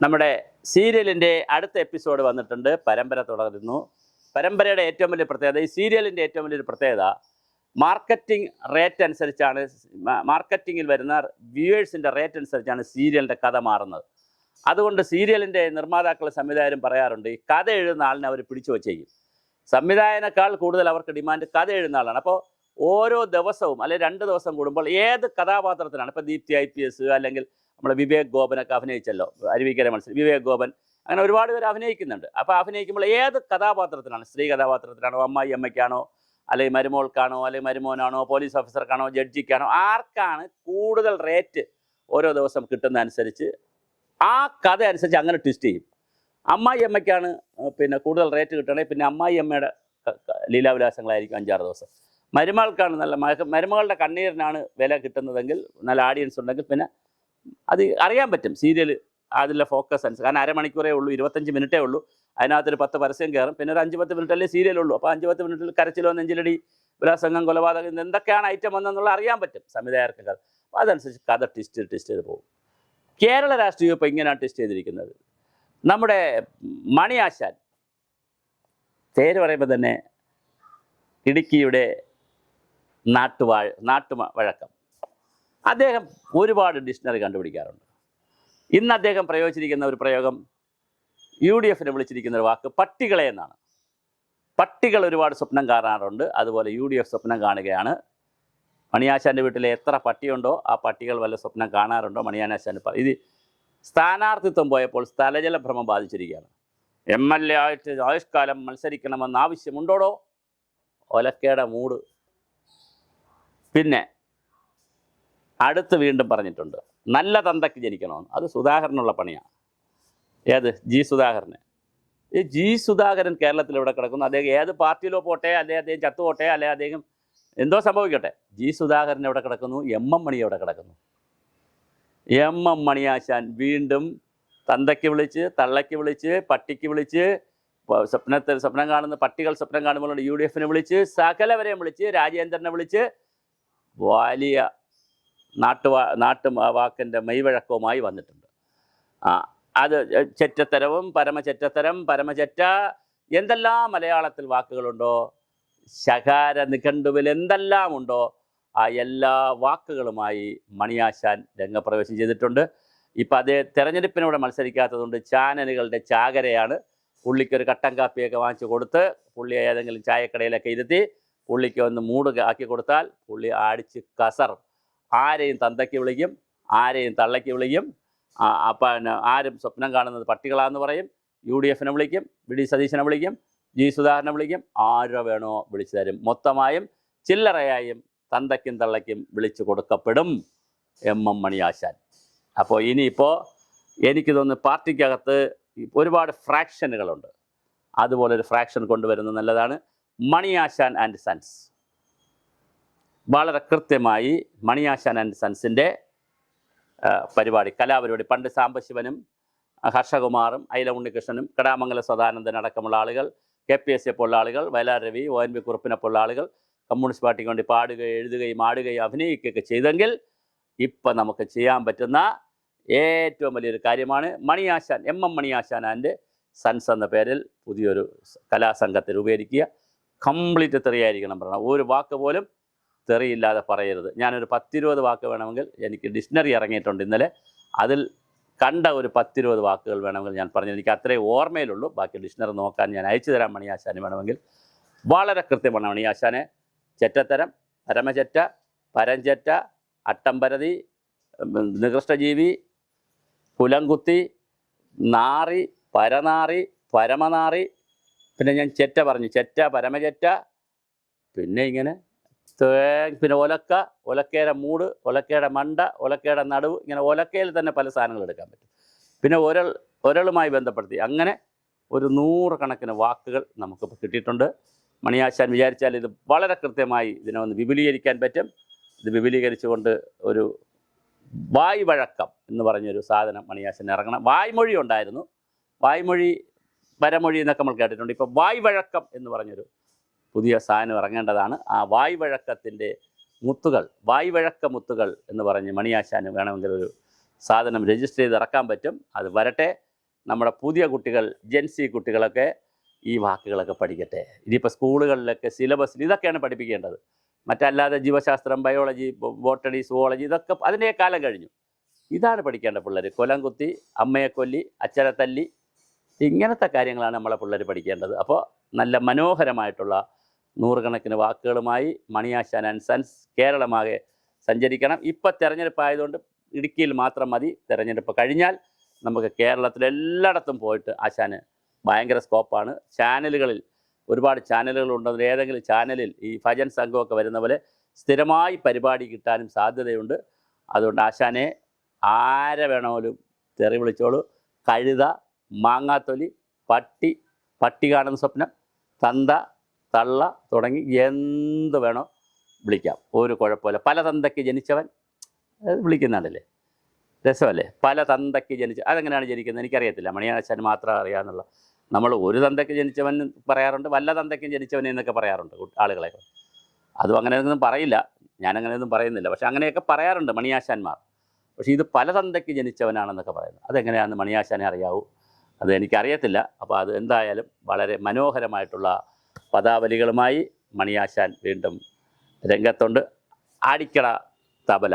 നമ്മുടെ സീരിയലിൻ്റെ അടുത്ത എപ്പിസോഡ് വന്നിട്ടുണ്ട്. പരമ്പര തുടരുന്നു. പരമ്പരയുടെ ഏറ്റവും വലിയ പ്രത്യേകത, ഈ സീരിയലിൻ്റെ ഏറ്റവും വലിയൊരു പ്രത്യേകത, മാർക്കറ്റിംഗ് റേറ്റ് അനുസരിച്ചാണ്, മാർക്കറ്റിങ്ങിൽ വരുന്ന വ്യൂവേഴ്സിൻ്റെ റേറ്റ് അനുസരിച്ചാണ് സീരിയലിൻ്റെ കഥ മാറുന്നത്. അതുകൊണ്ട് സീരിയലിൻ്റെ നിർമ്മാതാക്കളും സംവിധായകരും പറയാറുണ്ട്, ഈ കഥ എഴുതുന്ന ആളിനെ അവർ പിടിച്ചു വച്ചേക്കും. സംവിധായകനേക്കാൾ കൂടുതൽ അവർക്ക് ഡിമാൻഡ് കഥ എഴുതുന്ന ആളാണ്. അപ്പോൾ ഓരോ ദിവസവും അല്ലെങ്കിൽ 2 ദിവസം കൂടുമ്പോൾ ഏത് കഥാപാത്രത്തിനാണ്, ഇപ്പോൾ ദീപ്തി IPS അല്ലെങ്കിൽ നമ്മുടെ വിവേക് ഗോപനൊക്കെ അഭിനയിച്ചല്ലോ, അരുവിക്കര മത്സരം, വിവേക് ഗോപൻ, അങ്ങനെ ഒരുപാട് പേര് അഭിനയിക്കുന്നുണ്ട്. അപ്പോൾ അഭിനയിക്കുമ്പോൾ ഏത് കഥാപാത്രത്തിനാണ്, സ്ത്രീ കഥാപാത്രത്തിനാണോ, അമ്മായി അമ്മയ്ക്കാണോ, അല്ലെങ്കിൽ മരുമോൾക്കാണോ, അല്ലെങ്കിൽ മരുമോനാണോ, പോലീസ് ഓഫീസർക്കാണോ, ജഡ്ജിക്കാണോ, ആർക്കാണ് കൂടുതൽ റേറ്റ് ഓരോ ദിവസം കിട്ടുന്നതനുസരിച്ച് ആ കഥ അനുസരിച്ച് അങ്ങനെ ട്വിസ്റ്റ് ചെയ്യും. അമ്മായി അമ്മയ്ക്കാണ് പിന്നെ കൂടുതൽ റേറ്റ് കിട്ടണമെങ്കിൽ പിന്നെ അമ്മായി അമ്മയുടെ ലീലാവിലാസങ്ങളായിരിക്കും 5-6 ദിവസം. മരുമകൾക്കാണ് നല്ല മരുമകളുടെ കണ്ണീരിനാണ് വില കിട്ടുന്നതെങ്കിൽ, നല്ല ആഡിയൻസ് ഉണ്ടെങ്കിൽ പിന്നെ അത് അറിയാൻ പറ്റും സീരിയൽ അതിലെ ഫോക്കസ് അനുസരിച്ച്. കാരണം അരമണിക്കൂറേ ഉള്ളൂ, 25 മിനിറ്റേ ഉള്ളൂ. അതിനകത്തൊരു 10 പരസ്യം കയറും, പിന്നെ ഒരു 5-10 മിനിറ്റല്ലേ സീരിയലുള്ളൂ. അപ്പോൾ 5-10 മിനിറ്റിൽ കരച്ചിലോ, നെഞ്ചിലടി, ബലാത്സംഗം, കൊലപാതകം, എന്തൊക്കെയാണ് ഐറ്റം വന്നെന്നുള്ള അറിയാൻ പറ്റും സംവിധായകർക്ക് കഥ. അപ്പോൾ അതനുസരിച്ച് കഥ ട്വിസ്റ്റ് ചെയ്ത് പോകും. കേരള രാഷ്ട്രീയം ഇപ്പോൾ ഇങ്ങനെയാണ് ട്വിസ്റ്റ് ചെയ്തിരിക്കുന്നത്. നമ്മുടെ മണി ആശാൻ, പേര് പറയുമ്പോൾ തന്നെ ഇടുക്കിയുടെ നാട്ടുവഴക്കം, അദ്ദേഹം ഒരുപാട് ഡിക്ഷണറി കണ്ടുപിടിക്കാറുണ്ട്. ഇന്ന് അദ്ദേഹം പ്രയോഗിച്ചിരിക്കുന്ന ഒരു പ്രയോഗം, UDF വിളിച്ചിരിക്കുന്ന ഒരു വാക്ക് പട്ടികളെ എന്നാണ്. പട്ടികൾ ഒരുപാട് സ്വപ്നം കാണാറുണ്ട്, അതുപോലെ UDF സ്വപ്നം കാണുകയാണ്. മണിയാശാൻ്റെ വീട്ടിലെ എത്ര പട്ടിയുണ്ടോ ആ പട്ടികൾ വല്ല സ്വപ്നം കാണാറുണ്ടോ മണിയാശാൻ ഇത് സ്ഥാനാർത്ഥിത്വം പോയപ്പോൾ സ്ഥലജല ഭ്രമം ബാധിച്ചിരിക്കുകയാണ്. MLA ആയിട്ട് ആയുഷ്കാലം മത്സരിക്കണമെന്ന് ആവശ്യമുണ്ടോടോ, ഒലക്കയുടെ മൂട്. പിന്നെ അടുത്ത് വീണ്ടും പറഞ്ഞിട്ടുണ്ട്, നല്ല തന്തയ്ക്ക് ജനിക്കണമെന്ന്. അത് സുധാകരനുള്ള പണിയാണ്. ഏത് സുധാകരന്. ഈ സുധാകരൻ കേരളത്തിൽ എവിടെ കിടക്കുന്നു? അദ്ദേഹം ഏത് പാർട്ടിയിലോ പോട്ടെ, അല്ലെങ്കിൽ അദ്ദേഹം ചത്തുപോട്ടെ, അല്ലെങ്കിൽ അദ്ദേഹം എന്തോ സംഭവിക്കട്ടെ, സുധാകരൻ എവിടെ കിടക്കുന്നു? MM മണി എവിടെ കിടക്കുന്നു? MM മണിയാശാൻ വീണ്ടും തന്തയ്ക്ക് വിളിച്ച്, തള്ളയ്ക്ക് വിളിച്ച്, പട്ടിക്ക് വിളിച്ച്, സ്വപ്നം കാണുന്ന പട്ടികൾ സ്വപ്നം കാണുമ്പോൾ UDF വിളിച്ച്, സകലവരെയും വിളിച്ച്, രാജേന്ദ്രനെ വിളിച്ച് വലിയ നാട്ടുവാക്കിൻ്റെ മെയ്വഴക്കവുമായി വന്നിട്ടുണ്ട്. അത് ചെറ്റത്തരവും പരമചെറ്റ, എന്തെല്ലാം മലയാളത്തിൽ വാക്കുകളുണ്ടോ, ശകാര നിഘണ്ടുവിൽ എന്തെല്ലാം ഉണ്ടോ ആ എല്ലാ വാക്കുകളുമായി മണിയാശാൻ രംഗപ്രവേശം ചെയ്തിട്ടുണ്ട്. ഇപ്പം അതേ തെരഞ്ഞെടുപ്പിനൂടെ മത്സരിക്കാത്തതുകൊണ്ട് ചാനലുകളുടെ ചാകരയാണ്. പുള്ളിക്കൊരു കട്ടൻ കാപ്പിയൊക്കെ വാങ്ങിച്ചു കൊടുത്ത്, പുള്ളി ഏതെങ്കിലും ചായക്കടയിലൊക്കെ ഇരുത്തി പുള്ളിക്ക് ഒന്ന് മൂട് ആക്കി കൊടുത്താൽ പുള്ളി അടിച്ച് കസറും. ആരെയും തന്തയ്ക്ക് വിളിക്കും, ആരെയും തള്ളയ്ക്ക് വിളിക്കും. അപ്പം ആരും സ്വപ്നം കാണുന്നത് പട്ടികളാന്ന് പറയും. UDF വിളിക്കും, VD സതീശനെ വിളിക്കും, സുധാകരനെ വിളിക്കും, ആരോ വേണോ വിളിച്ചു തരും. മൊത്തമായും ചില്ലറയായും തന്തയ്ക്കും തള്ളയ്ക്കും വിളിച്ചു കൊടുക്കപ്പെടും MM മണിയാശാൻ. അപ്പോൾ ഇനിയിപ്പോൾ എനിക്ക് തോന്നുന്നു പാർട്ടിക്കകത്ത് ഒരുപാട് ഫ്രാക്ഷനുകളുണ്ട്. അതുപോലൊരു ഫ്രാക്ഷൻ കൊണ്ടുവരുന്നത് നല്ലതാണ്. മണിയാശാൻ ആൻഡ് സൺസ് വളരെ കൃത്യമായി മണിയാശാൻ ആൻഡ് സൺസിൻ്റെ പരിപാടി, കലാപരിപാടി, പണ്ട് സാംബശിവനും ഹർഷകുമാറും അയില ഉണ്ണികൃഷ്ണനും കടാമംഗല സദാനന്ദൻ അടക്കമുള്ള ആളുകൾ, KPSC പോലുള്ള ആളുകൾ, വയലാർ രവി, ONV കുറുപ്പിനെ പോലുള്ള ആളുകൾ കമ്മ്യൂണിസ്റ്റ് പാർട്ടിക്ക് വേണ്ടി പാടുകയും എഴുതുകയും ആടുകയും അഭിനയിക്കുകയൊക്കെ ചെയ്തെങ്കിൽ ഇപ്പം നമുക്ക് ചെയ്യാൻ പറ്റുന്ന ഏറ്റവും വലിയൊരു കാര്യമാണ് Mani Asan, MM Mani Asan and sons എന്ന പേരിൽ പുതിയൊരു കലാസംഘത്തെ രൂപീകരിക്കുക. കംപ്ലീറ്റ് തെറിയായിരിക്കണം പറയണം, ഒരു വാക്ക് പോലും തെറിയില്ലാതെ പറയരുത്. ഞാനൊരു 10-20 വാക്ക് വേണമെങ്കിൽ, എനിക്ക് ഡിക്ഷണറി ഇറങ്ങിയിട്ടുണ്ട് ഇന്നലെ, അതിൽ കണ്ട ഒരു 10-20 വാക്കുകൾ വേണമെങ്കിൽ ഞാൻ പറഞ്ഞു. എനിക്ക് അത്രേ ഓർമ്മയിലുള്ളൂ, ബാക്കി ഡിക്ഷണറി നോക്കാൻ ഞാൻ അയച്ചു തരാം മണിയാശാന് വേണമെങ്കിൽ. വളരെ കൃത്യമാണ് മണിയാശാനെ. ചെറ്റത്തരം, പരമചെറ്റ, പരഞ്ചെറ്റ, അട്ടംപരതി, നികൃഷ്ടജീവി, കുലംകുത്തി, നാറി, പരനാറി, പരമനാറി, പിന്നെ ഞാൻ ചെറ്റ പറഞ്ഞു, ചെറ്റ, പരമചെറ്റ, പിന്നെ ഇങ്ങനെ പിന്നെ ഒലക്കയുടെ മൂട്, ഒലക്കയുടെ മണ്ട, ഒലക്കയുടെ നടുവ്, ഇങ്ങനെ ഒലക്കയിൽ തന്നെ പല സാധനങ്ങൾ എടുക്കാൻ പറ്റും. പിന്നെ ഒരളുമായി ബന്ധപ്പെടുത്തി അങ്ങനെ ഒരു 100 കണക്കിന് വാക്കുകൾ നമുക്കിപ്പോൾ കിട്ടിയിട്ടുണ്ട്. മണിയാശാൻ വിചാരിച്ചാൽ ഇത് വളരെ കൃത്യമായി ഇതിനെ ഒന്ന് വിപുലീകരിക്കാൻ പറ്റും. ഇത് വിപുലീകരിച്ചുകൊണ്ട് ഒരു വായ്വഴക്കം എന്ന് പറഞ്ഞൊരു സാധനം മണിയാശാൻ ഇറങ്ങണം. വായ്മൊഴി ഉണ്ടായിരുന്നു, വായ്മൊഴി, വരമൊഴി എന്നൊക്കെ നമ്മൾ കേട്ടിട്ടുണ്ട്. ഇപ്പോൾ വായ്വഴക്കം എന്ന് പറഞ്ഞൊരു പുതിയ സാധനം ഇറങ്ങേണ്ടതാണ്. ആ വായ്വഴക്കത്തിൻ്റെ മുത്തുകൾ, വായ്വഴക്ക മുത്തുകൾ എന്ന് പറഞ്ഞ് മണിയാശാന് വേണമെങ്കിൽ ഒരു സാധനം രജിസ്റ്റർ ചെയ്ത് ഇറക്കാൻ പറ്റും. അത് വരട്ടെ. നമ്മുടെ പുതിയ കുട്ടികൾ ജെൻസി കുട്ടികളൊക്കെ ഈ വാക്കുകളൊക്കെ പഠിക്കട്ടെ. ഇനിയിപ്പോൾ സ്കൂളുകളിലൊക്കെ സിലബസിൽ ഇതൊക്കെയാണ് പഠിപ്പിക്കേണ്ടത്. മറ്റല്ലാതെ ജീവശാസ്ത്രം, ബയോളജി, ബോട്ടണി, സുവോളജി ഇതൊക്കെ അതിൻ്റെ കാലം കഴിഞ്ഞു. ഇതാണ് പഠിക്കേണ്ട പിള്ളേർ. കൊലം കുത്തി, അമ്മയെ കൊല്ലി, അച്ഛനെ തല്ലി, ഇങ്ങനത്തെ കാര്യങ്ങളാണ് നമ്മളെ പിള്ളേർ പഠിക്കേണ്ടത്. അപ്പോൾ നല്ല മനോഹരമായിട്ടുള്ള നൂറുകണക്കിന് വാക്കുകളുമായി മണിയാശാൻ ആൻഡ് സൺസ് കേരളമാകെ സഞ്ചരിക്കണം. ഇപ്പം തെരഞ്ഞെടുപ്പ് ആയതുകൊണ്ട് ഇടുക്കിയിൽ മാത്രം മതി. തെരഞ്ഞെടുപ്പ് കഴിഞ്ഞാൽ നമുക്ക് കേരളത്തിലെല്ലായിടത്തും പോയിട്ട് ആശാന് ഭയങ്കര സ്കോപ്പാണ്. ചാനലുകളിൽ ഒരുപാട് ചാനലുകളുണ്ട്. അതിൽ ഏതെങ്കിലും ചാനലിൽ ഈ ഭജൻ സംഘമൊക്കെ വരുന്ന പോലെ സ്ഥിരമായി പരിപാടി കിട്ടാനും സാധ്യതയുണ്ട്. അതുകൊണ്ട് ആശാനെ ആരെ വേണമെങ്കിലും തെറി വിളിച്ചോളൂ. കഴുത, മാങ്ങാത്തൊലി, പട്ടി കാണുന്ന സ്വപ്നം, തന്ത, തള്ള തുടങ്ങി എന്ത് വേണോ വിളിക്കാം, ഒരു കുഴപ്പമില്ല. പല തന്തയ്ക്ക് ജനിച്ചവൻ വിളിക്കുന്നുണ്ടല്ലേ, രസമല്ലേ? പല തന്തയ്ക്ക് അതെങ്ങനെയാണ് ജനിക്കുന്നത് എനിക്കറിയത്തില്ല. മണിയാശാൻ മാത്രം അറിയാമെന്നുള്ള. നമ്മൾ ഒരു തന്തയ്ക്ക് ജനിച്ചവൻ പറയാറുണ്ട്, വല്ല തന്തയ്ക്കും ജനിച്ചവൻ എന്നൊക്കെ പറയാറുണ്ട് ആളുകളെ. അതും അങ്ങനെയൊന്നും പറയില്ല, ഞാനങ്ങനെയൊന്നും പറയുന്നില്ല. പക്ഷെ അങ്ങനെയൊക്കെ പറയാറുണ്ട് മണിയാശാന്മാർ. പക്ഷേ ഇത് പല തന്തയ്ക്ക് ജനിച്ചവനാണെന്നൊക്കെ പറയുന്നത് അതെങ്ങനെയാണെന്ന് മണിയാശാനെ അറിയാവൂ. അത് എനിക്കറിയത്തില്ല. അപ്പോൾ അത് എന്തായാലും വളരെ മനോഹരമായിട്ടുള്ള പദാവലികളുമായി മണിയാശാൻ വീണ്ടും രംഗത്തുണ്ട്. ആടിക്കട തബല